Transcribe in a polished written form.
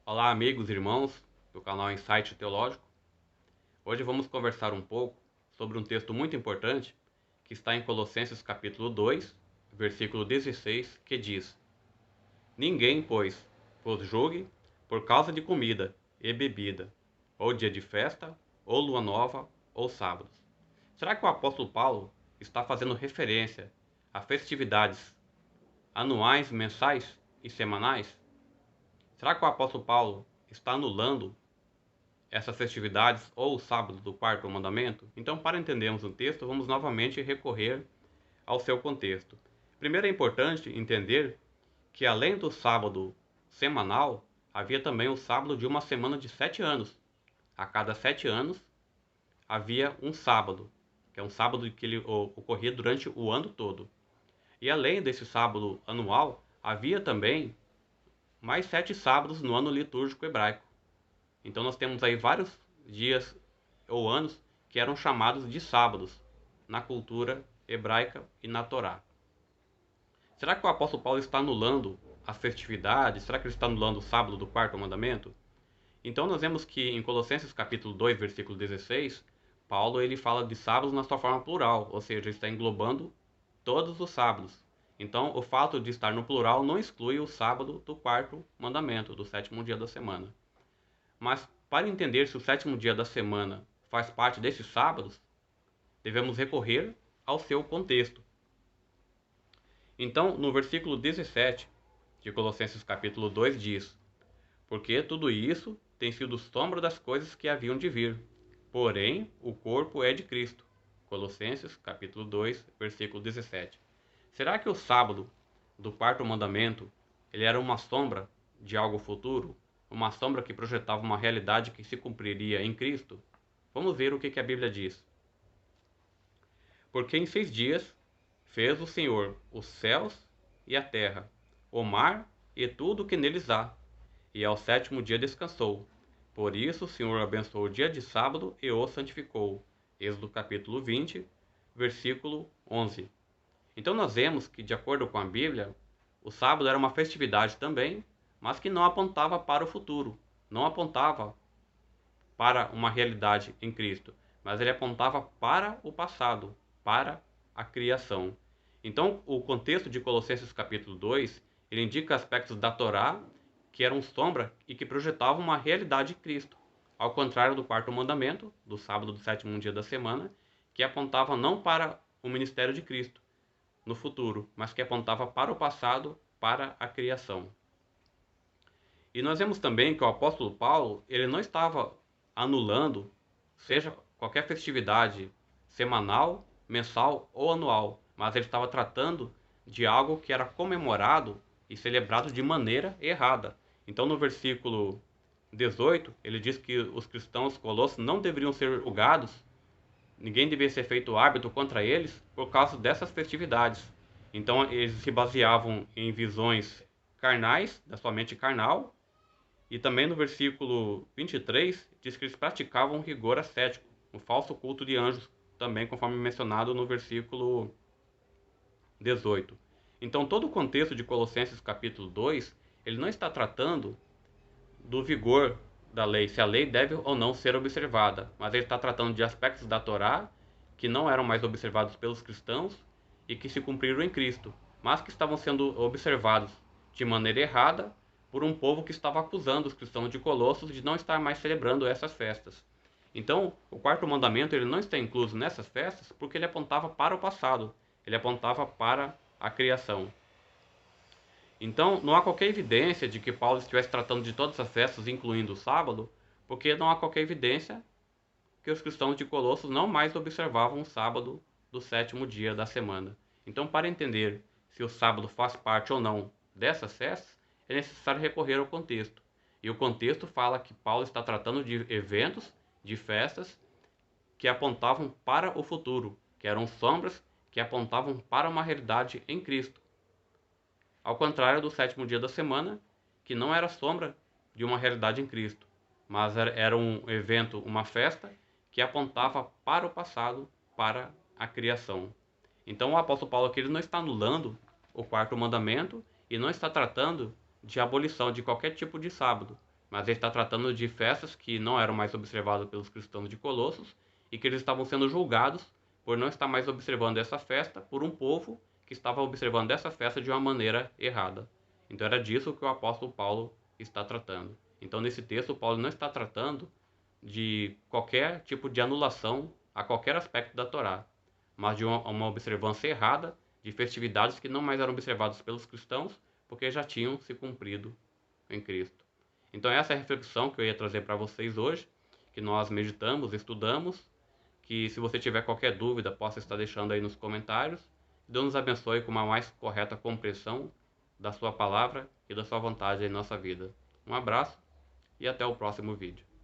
Olá, amigos e irmãos do canal Insight Teológico. Hoje vamos conversar um pouco sobre um texto muito importante que está em Colossenses capítulo 2, versículo 16, que diz: Ninguém, pois, vos julgue por causa de comida e bebida, ou dia de festa, ou lua nova, ou sábados. Será que o apóstolo Paulo está fazendo referência a festividades anuais, mensais e semanais? Será que o apóstolo Paulo está anulando essas festividades ou o sábado do quarto mandamento? Então, para entendermos o texto, vamos novamente recorrer ao seu contexto. Primeiro é importante entender que além do sábado semanal, havia também o sábado de uma semana de 7 anos. A cada 7 anos havia um sábado, que é um sábado que ele ocorria durante o ano todo. E além desse sábado anual, havia também mais 7 sábados no ano litúrgico hebraico. Então nós temos aí vários dias ou anos que eram chamados de sábados na cultura hebraica e na Torá. Será que o apóstolo Paulo está anulando as festividades? Será que ele está anulando o sábado do quarto mandamento? Então nós vemos que em Colossenses capítulo 2, versículo 16, Paulo ele fala de sábados na sua forma plural, ou seja, ele está englobando todos os sábados. Então o fato de estar no plural não exclui o sábado do quarto mandamento, do sétimo dia da semana. Mas para entender se o sétimo dia da semana faz parte desses sábados, devemos recorrer ao seu contexto. Então, no versículo 17 de Colossenses capítulo 2 diz: Porque tudo isso tem sido sombra das coisas que haviam de vir, porém o corpo é de Cristo. Colossenses capítulo 2, versículo 17. Será que o sábado do quarto mandamento ele era uma sombra de algo futuro? Uma sombra que projetava uma realidade que se cumpriria em Cristo? Vamos ver o que a Bíblia diz. Porque em 6 dias fez o Senhor os céus e a terra, o mar e tudo o que neles há, e ao sétimo dia descansou. Por isso o Senhor abençoou o dia de sábado e o santificou. Êxodo capítulo 20, versículo 11. Então nós vemos que, de acordo com a Bíblia, o sábado era uma festividade também, mas que não apontava para o futuro, não apontava para uma realidade em Cristo, mas ele apontava para o passado, para a criação. Então, o contexto de Colossenses capítulo 2, ele indica aspectos da Torá que eram sombra e que projetavam uma realidade em Cristo, ao contrário do quarto mandamento, do sábado do sétimo dia da semana, que apontava não para o ministério de Cristo no futuro, mas que apontava para o passado, para a criação. E nós vemos também que o apóstolo Paulo, ele não estava anulando, seja qualquer festividade semanal, mensal ou anual, mas ele estava tratando de algo que era comemorado e celebrado de maneira errada. Então, no versículo 18, ele diz que os cristãos colossos não deveriam ser julgados, ninguém devia ser feito árbitro contra eles por causa dessas festividades. Então, eles se baseavam em visões carnais, da sua mente carnal, e também no versículo 23 diz que eles praticavam rigor ascético, o falso culto de anjos, também conforme mencionado no versículo 18. Então todo o contexto de Colossenses capítulo 2, ele não está tratando do vigor da lei, se a lei deve ou não ser observada, mas ele está tratando de aspectos da Torá que não eram mais observados pelos cristãos e que se cumpriram em Cristo, mas que estavam sendo observados de maneira errada por um povo que estava acusando os cristãos de Colossos de não estar mais celebrando essas festas. Então, o quarto mandamento ele não está incluso nessas festas porque ele apontava para o passado, ele apontava para a criação. Então, não há qualquer evidência de que Paulo estivesse tratando de todas as festas, incluindo o sábado, porque não há qualquer evidência que os cristãos de Colossos não mais observavam o sábado do sétimo dia da semana. Então, para entender se o sábado faz parte ou não dessas festas, é necessário recorrer ao contexto. E o contexto fala que Paulo está tratando de eventos, de festas, que apontavam para o futuro, que eram sombras que apontavam para uma realidade em Cristo. Ao contrário do sétimo dia da semana, que não era sombra de uma realidade em Cristo, mas era um evento, uma festa, que apontava para o passado, para a criação. Então o apóstolo Paulo aqui ele não está anulando o quarto mandamento e não está tratando de abolição de qualquer tipo de sábado, mas ele está tratando de festas que não eram mais observadas pelos cristãos de Colossos e que eles estavam sendo julgados por não estar mais observando essa festa por um povo que estava observando essa festa de uma maneira errada. Então era disso que o apóstolo Paulo está tratando. Então nesse texto Paulo não está tratando de qualquer tipo de anulação a qualquer aspecto da Torá, mas de uma observância errada de festividades que não mais eram observadas pelos cristãos porque já tinham se cumprido em Cristo. Então essa é a reflexão que eu ia trazer para vocês hoje, que nós meditamos, estudamos, que se você tiver qualquer dúvida, possa estar deixando aí nos comentários. Deus nos abençoe com uma mais correta compreensão da sua palavra e da sua vontade em nossa vida. Um abraço e até o próximo vídeo.